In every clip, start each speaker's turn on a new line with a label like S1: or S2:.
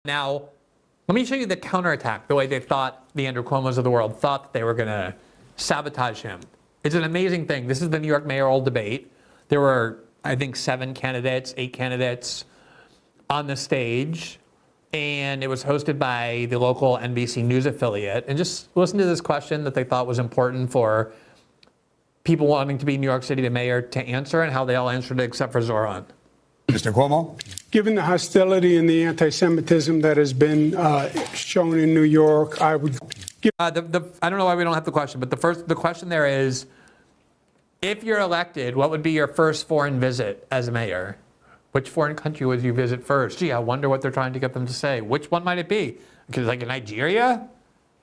S1: Now, let me show you the counterattack, the way they thought the Andrew Cuomo's of the world thought that they were going to sabotage him. It's an amazing thing. This is the New York mayoral debate. There were, I think, 8 candidates on the stage, and it was hosted by the local NBC News affiliate. And just listen to this question that they thought was important for people wanting to be New York City mayor to answer, and how they all answered it except for Zohran.
S2: Mr. Cuomo?
S3: Given the hostility and the anti-Semitism that has been shown in New York, I would give...
S1: I don't know why we don't have the question, but the question there is, if you're elected, what would be your first foreign visit as a mayor? Which foreign country would you visit first? Gee, I wonder what they're trying to get them to say. Which one might it be? Because like Nigeria?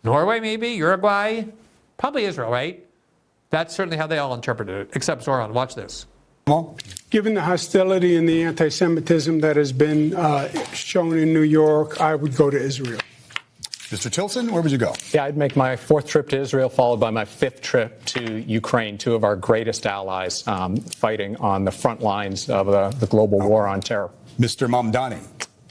S1: Norway maybe? Uruguay? Probably Israel, right? That's certainly how they all interpreted it, except Zohran. Watch this.
S3: Given the hostility and the anti-Semitism that has been shown in New York, I would go to Israel.
S2: Mr. Tilson, where would you go?
S4: Yeah, I'd make my 4th trip to Israel, followed by my 5th trip to Ukraine, 2 of our greatest allies fighting on the front lines of the global war on terror.
S2: Mr. Mamdani.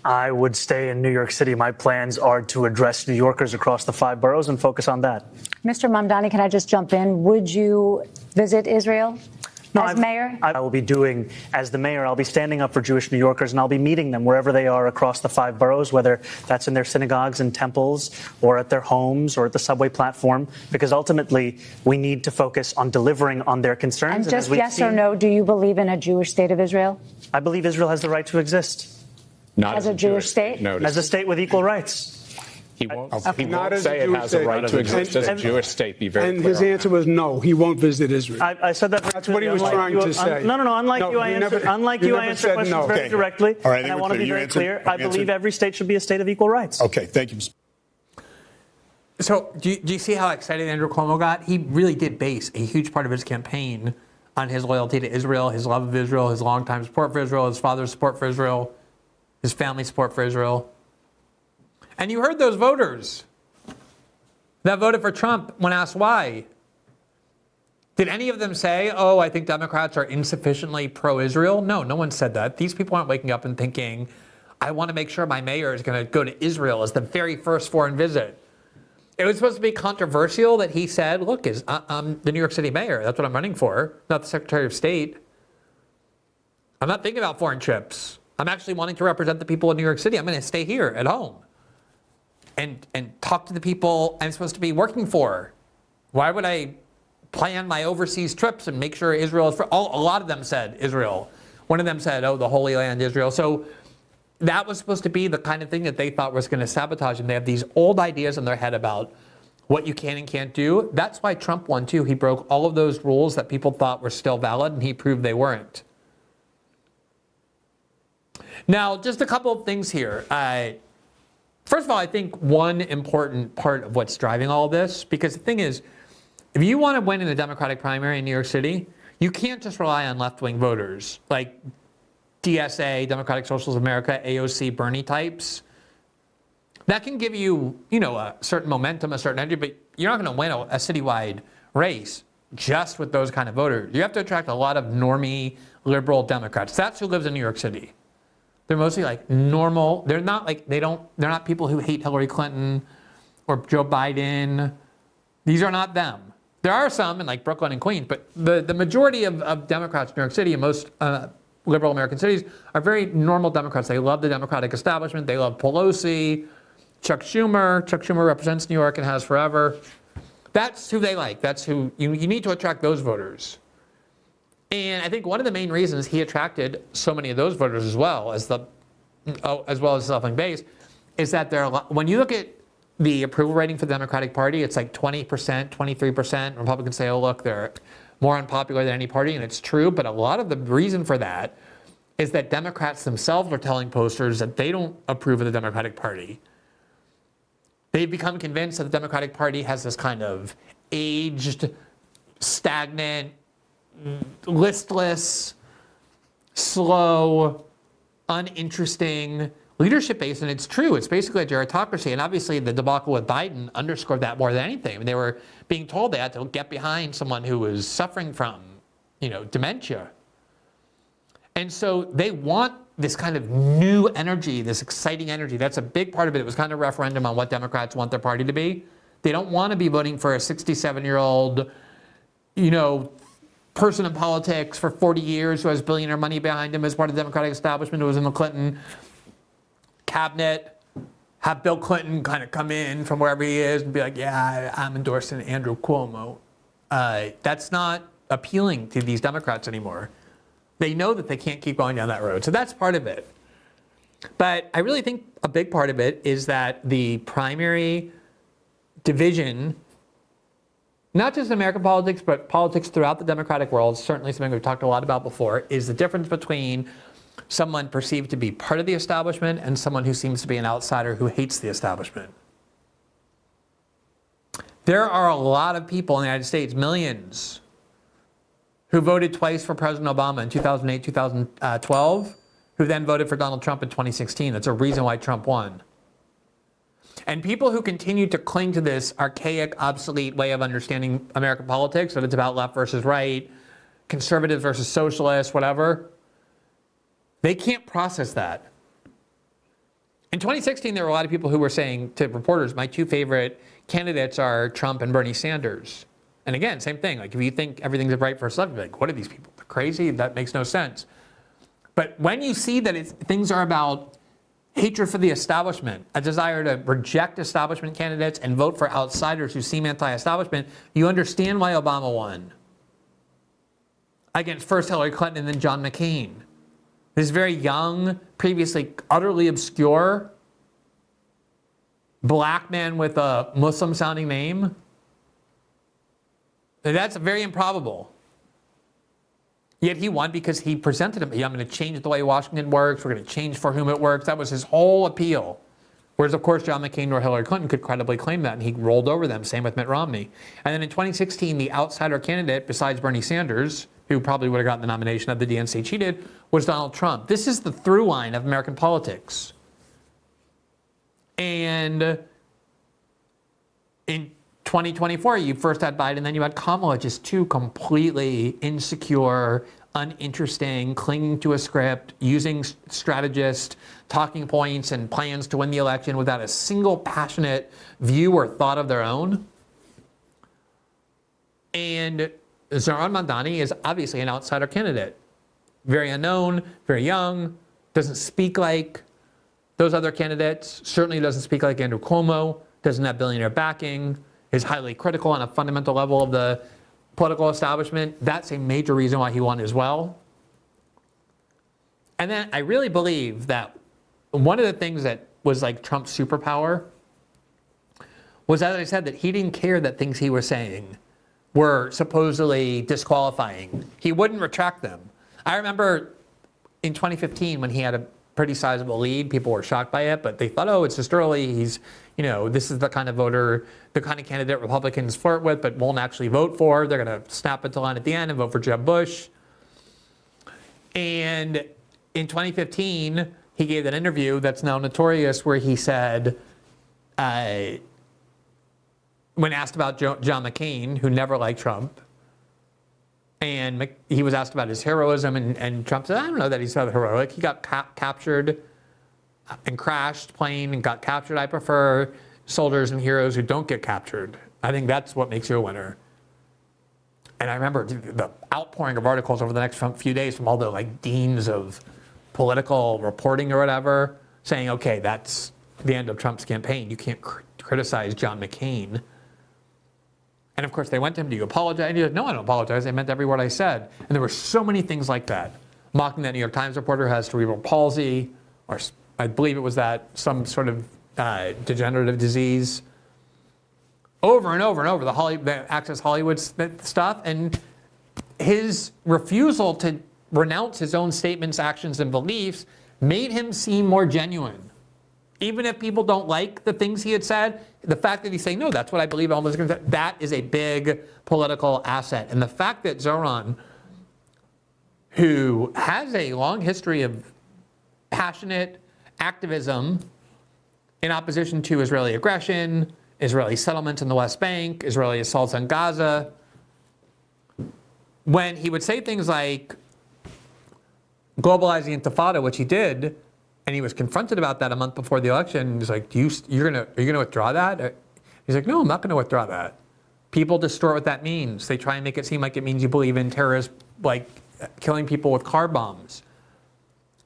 S5: I would stay in New York City. My plans are to address New Yorkers across the 5 boroughs and focus on that.
S6: Mr. Mamdani, can I just jump in? Would you visit Israel? As mayor?
S5: I will be doing, as the mayor, I'll be standing up for Jewish New Yorkers, and I'll be meeting them wherever they are across the 5 boroughs, whether that's in their synagogues and temples or at their homes or at the subway platform, because ultimately we need to focus on delivering on their concerns.
S6: And just yes or no, do you believe in a Jewish state of Israel?
S5: I believe Israel has the right to exist.
S4: Not
S6: as a Jewish state?
S5: As a state with equal rights.
S4: He won't,
S3: Okay.
S4: he won't say it has a right to exist as a Jewish state. Be very
S3: And
S4: clear
S3: his
S4: on
S3: answer
S4: that.
S3: was no, he won't visit Israel.
S5: I said that.
S3: That's what he was trying to say.
S5: No. Unlike
S3: No,
S5: you, I
S3: you
S5: answer.
S3: never-
S5: Unlike
S3: you
S5: you, I
S3: never
S5: answer
S3: said
S5: questions
S3: no.
S5: very
S2: Okay.
S5: directly.
S2: All right, I
S5: and
S2: think
S5: I
S2: we're
S5: want to
S2: clear.
S5: be
S2: You
S5: very
S2: answered-
S5: clear. I
S2: you
S5: believe
S2: answered.
S5: every state should be a state of equal rights.
S2: Okay, thank you.
S1: So do you see how excited Andrew Cuomo got? He really did base a huge part of his campaign on his loyalty to Israel, his love of Israel, his longtime support for Israel, his father's support for Israel, his family's support for Israel. And you heard those voters that voted for Trump when asked why. Did any of them say, oh, I think Democrats are insufficiently pro-Israel? No, no one said that. These people aren't waking up and thinking, I want to make sure my mayor is going to go to Israel as the very first foreign visit. It was supposed to be controversial that he said, look, I'm the New York City mayor. That's what I'm running for, not the Secretary of State. I'm not thinking about foreign trips. I'm actually wanting to represent the people of New York City. I'm going to stay here at home and talk to the people I'm supposed to be working for. Why would I plan my overseas trips and make sure Israel is for? A lot of them said Israel. One of them said, oh, the Holy Land, Israel. So that was supposed to be the kind of thing that they thought was going to sabotage them. They have these old ideas in their head about what you can and can't do. That's why Trump won too. He broke all of those rules that people thought were still valid, and he proved they weren't. Now, just a couple of things here. First of all, I think one important part of what's driving all this, because the thing is, if you want to win in the Democratic primary in New York City, you can't just rely on left-wing voters like DSA, Democratic Socialists of America, AOC, Bernie types. That can give you, a certain momentum, a certain energy, but you're not going to win a citywide race just with those kind of voters. You have to attract a lot of normie, liberal Democrats. That's who lives in New York City. They're mostly like normal. They're not like, they're not people who hate Hillary Clinton or Joe Biden. These are not them. There are some in like Brooklyn and Queens, but the majority of Democrats in New York City and most liberal American cities are very normal Democrats. They love the Democratic establishment. They love Pelosi, Chuck Schumer. Chuck Schumer represents New York and has forever. That's who they like. That's who you need to attract those voters. And I think one of the main reasons he attracted so many of those voters as well as the left-wing base is that when you look at the approval rating for the Democratic Party, it's like 20%, 23%. Republicans say, oh, look, they're more unpopular than any party, and it's true. But a lot of the reason for that is that Democrats themselves are telling posters that they don't approve of the Democratic Party. They've become convinced that the Democratic Party has this kind of aged, stagnant, listless, slow, uninteresting leadership base, and it's true. It's basically a gerontocracy, and obviously the debacle with Biden underscored that more than anything. I mean, they were being told they had to get behind someone who was suffering from, dementia. And so they want this kind of new energy, this exciting energy. That's a big part of it. It was kind of a referendum on what Democrats want their party to be. They don't want to be voting for a 67-year-old, person in politics for 40 years who has billionaire money behind him as part of the Democratic establishment who was in the Clinton cabinet. Have Bill Clinton kind of come in from wherever he is and be like, yeah, I'm endorsing Andrew Cuomo. That's not appealing to these Democrats anymore. They know that they can't keep going down that road. So that's part of it. But I really think a big part of it is that the primary division, not just in American politics, but politics throughout the democratic world, certainly something we've talked a lot about before, is the difference between someone perceived to be part of the establishment and someone who seems to be an outsider who hates the establishment. There are a lot of people in the United States, millions, who voted twice for President Obama in 2008, 2012, who then voted for Donald Trump in 2016. That's a reason why Trump won. And people who continue to cling to this archaic, obsolete way of understanding American politics, that it's about left versus right, conservatives versus socialists, whatever, they can't process that. In 2016, there were a lot of people who were saying to reporters, my two favorite candidates are Trump and Bernie Sanders. And again, same thing. Like if you think everything's right for left, like, what are these people? They're crazy? That makes no sense. But when you see that things are about hatred for the establishment, a desire to reject establishment candidates and vote for outsiders who seem anti-establishment, you understand why Obama won against first Hillary Clinton and then John McCain. This very young, previously utterly obscure black man with a Muslim-sounding name. That's very improbable. Yet he won because he presented him. I'm going to change the way Washington works. We're going to change for whom it works. That was his whole appeal. Whereas, of course, John McCain or Hillary Clinton could credibly claim that, and he rolled over them. Same with Mitt Romney. And then in 2016, the outsider candidate, besides Bernie Sanders, who probably would have gotten the nomination if the DNC cheated, was Donald Trump. This is the through line of American politics. And in 2024, you first had Biden, then you had Kamala, just two completely insecure, uninteresting, clinging to a script, using strategist talking points and plans to win the election without a single passionate view or thought of their own. And Zohran Mamdani is obviously an outsider candidate. Very unknown, very young, doesn't speak like those other candidates, certainly doesn't speak like Andrew Cuomo, doesn't have billionaire backing, is highly critical on a fundamental level of the political establishment. That's a major reason why he won as well. And then I really believe that one of the things that was like Trump's superpower was, as I said, that he didn't care that things he was saying were supposedly disqualifying. He wouldn't retract them. I remember in 2015 when he had a pretty sizable lead, people were shocked by it, but they thought, oh, it's just early. He's, this is the kind of voter, the kind of candidate Republicans flirt with, but won't actually vote for. They're going to snap into line at the end and vote for Jeb Bush. And in 2015, he gave that interview that's now notorious where he said, when asked about John McCain, who never liked Trump, and he was asked about his heroism, and Trump said, I don't know that he's so heroic. He got captured and crashed plane and got captured. I prefer soldiers and heroes who don't get captured. I think that's what makes you a winner. And I remember the outpouring of articles over the next few days from all the deans of political reporting or whatever, saying, okay, that's the end of Trump's campaign. You can't criticize John McCain. And of course, they went to him, do you apologize? And he said, no, I don't apologize. I meant every word I said. And there were so many things like that. Mocking that New York Times reporter has cerebral palsy, or I believe it was that, some sort of degenerative disease. Over and over and over, the Access Hollywood stuff. And his refusal to renounce his own statements, actions, and beliefs made him seem more genuine. Even if people don't like the things he had said, the fact that he's saying, no, that's what I believe, that is a big political asset. And the fact that Zohran, who has a long history of passionate activism in opposition to Israeli aggression, Israeli settlements in the West Bank, Israeli assaults on Gaza, when he would say things like, globalize the intifada, which he did, and he was confronted about that a month before the election. He's like, are you gonna withdraw that? He's like, no, I'm not gonna withdraw that. People distort what that means. They try and make it seem like it means you believe in terrorists, like killing people with car bombs.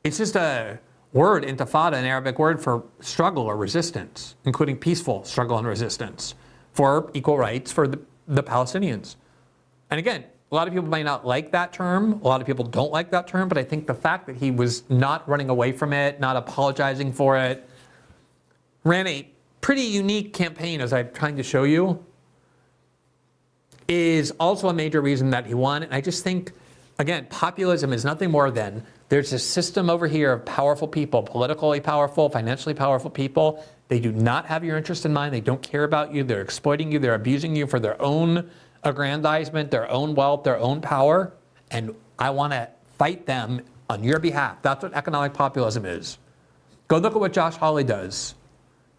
S1: It's just a word, intifada, an Arabic word for struggle or resistance, including peaceful struggle and resistance for equal rights for the Palestinians. And again, a lot of people may not like that term. A lot of people don't like that term, but I think the fact that he was not running away from it, not apologizing for it, ran a pretty unique campaign, as I'm trying to show you, is also a major reason that he won. And I just think, again, populism is nothing more than there's a system over here of powerful people, politically powerful, financially powerful people. They do not have your interest in mind. They don't care about you. They're exploiting you. They're abusing you for their own aggrandizement, their own wealth, their own power. And I want to fight them on your behalf. That's what economic populism is. Go look at what Josh Hawley does,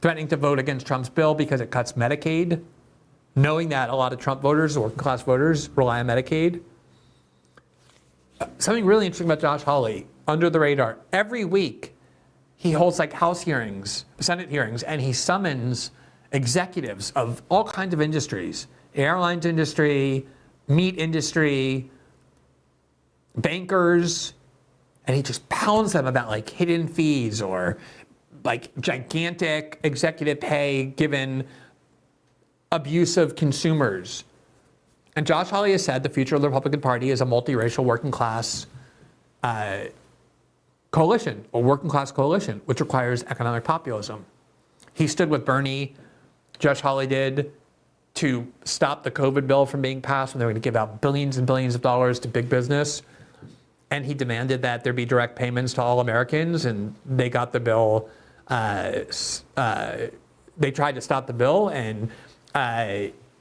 S1: threatening to vote against Trump's bill because it cuts Medicaid, knowing that a lot of Trump voters, working class voters, rely on Medicaid. Something really interesting about Josh Hawley, under the radar. Every week, he holds like House hearings, Senate hearings, and he summons executives of all kinds of industries, airlines industry, meat industry, bankers, and he just pounds them about like hidden fees or like gigantic executive pay given abuse of consumers. And Josh Hawley has said the future of the Republican Party is a multiracial working class coalition, or working class coalition, which requires economic populism. He stood with Bernie, Josh Hawley did, to stop the COVID bill from being passed when they were going to give out billions and billions of dollars to big business. And he demanded that there be direct payments to all Americans, and they got the bill. They tried to stop the bill, and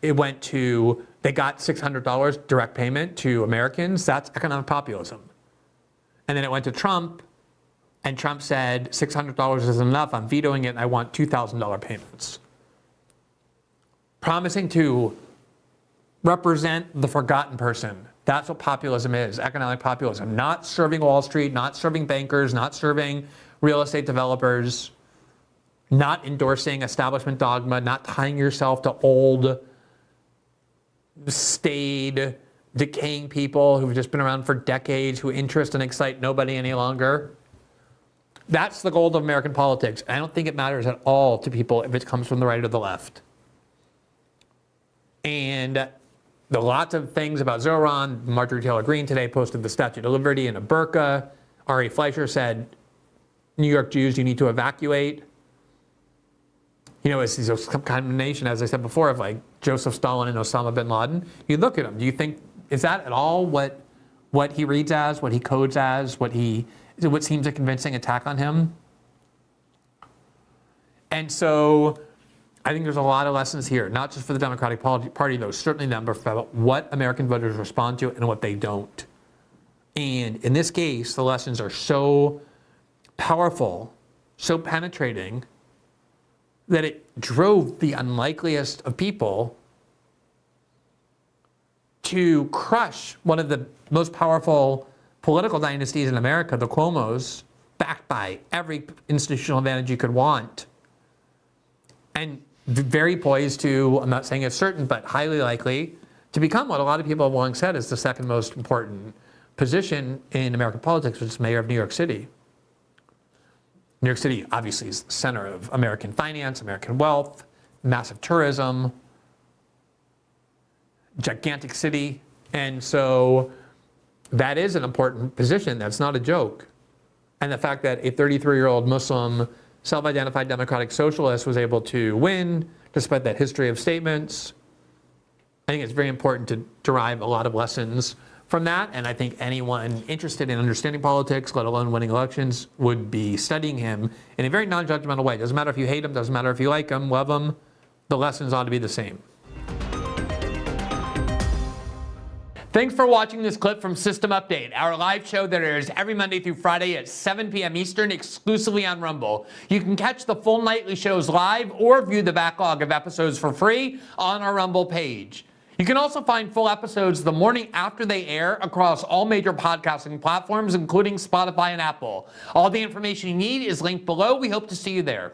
S1: it went to, they got $600 direct payment to Americans. That's economic populism. And then it went to Trump, and Trump said, $600 isn't enough, I'm vetoing it, and I want $2,000 payments. Promising to represent the forgotten person. That's what populism is, economic populism. Not serving Wall Street, not serving bankers, not serving real estate developers, not endorsing establishment dogma, not tying yourself to old, staid, decaying people who've just been around for decades, who interest and excite nobody any longer. That's the goal of American politics. I don't think it matters at all to people if it comes from the right or the left. And there are lots of things about Zohran. Marjorie Taylor Greene today posted the Statue of Liberty in a burqa. Ari Fleischer said, New York Jews, you need to evacuate. You know, it's a combination, as I said before, of like Joseph Stalin and Osama bin Laden. You look at him, do you think, is that at all what he reads as, what he codes as, what seems a convincing attack on him? And so I think there's a lot of lessons here, not just for the Democratic Party, though, certainly them, but about what American voters respond to and what they don't. And in this case, the lessons are so powerful, so penetrating, that it drove the unlikeliest of people to crush one of the most powerful political dynasties in America, the Cuomos, backed by every institutional advantage you could want. And very poised to, I'm not saying it's certain, but highly likely to become what a lot of people have long said is the second most important position in American politics, which is mayor of New York City. New York City obviously is the center of American finance, American wealth, massive tourism, gigantic city. And so that is an important position. That's not a joke. And the fact that a 33-year-old Muslim self-identified democratic socialist was able to win, despite that history of statements, I think it's very important to derive a lot of lessons from that. And I think anyone interested in understanding politics, let alone winning elections, would be studying him in a very non-judgmental way. Doesn't matter if you hate him, doesn't matter if you like him, love him, the lessons ought to be the same. Thanks for watching this clip from System Update, our live show that airs every Monday through Friday at 7 p.m. Eastern, exclusively on Rumble. You can catch the full nightly shows live or view the backlog of episodes for free on our Rumble page. You can also find full episodes the morning after they air across all major podcasting platforms, including Spotify and Apple. All the information you need is linked below. We hope to see you there.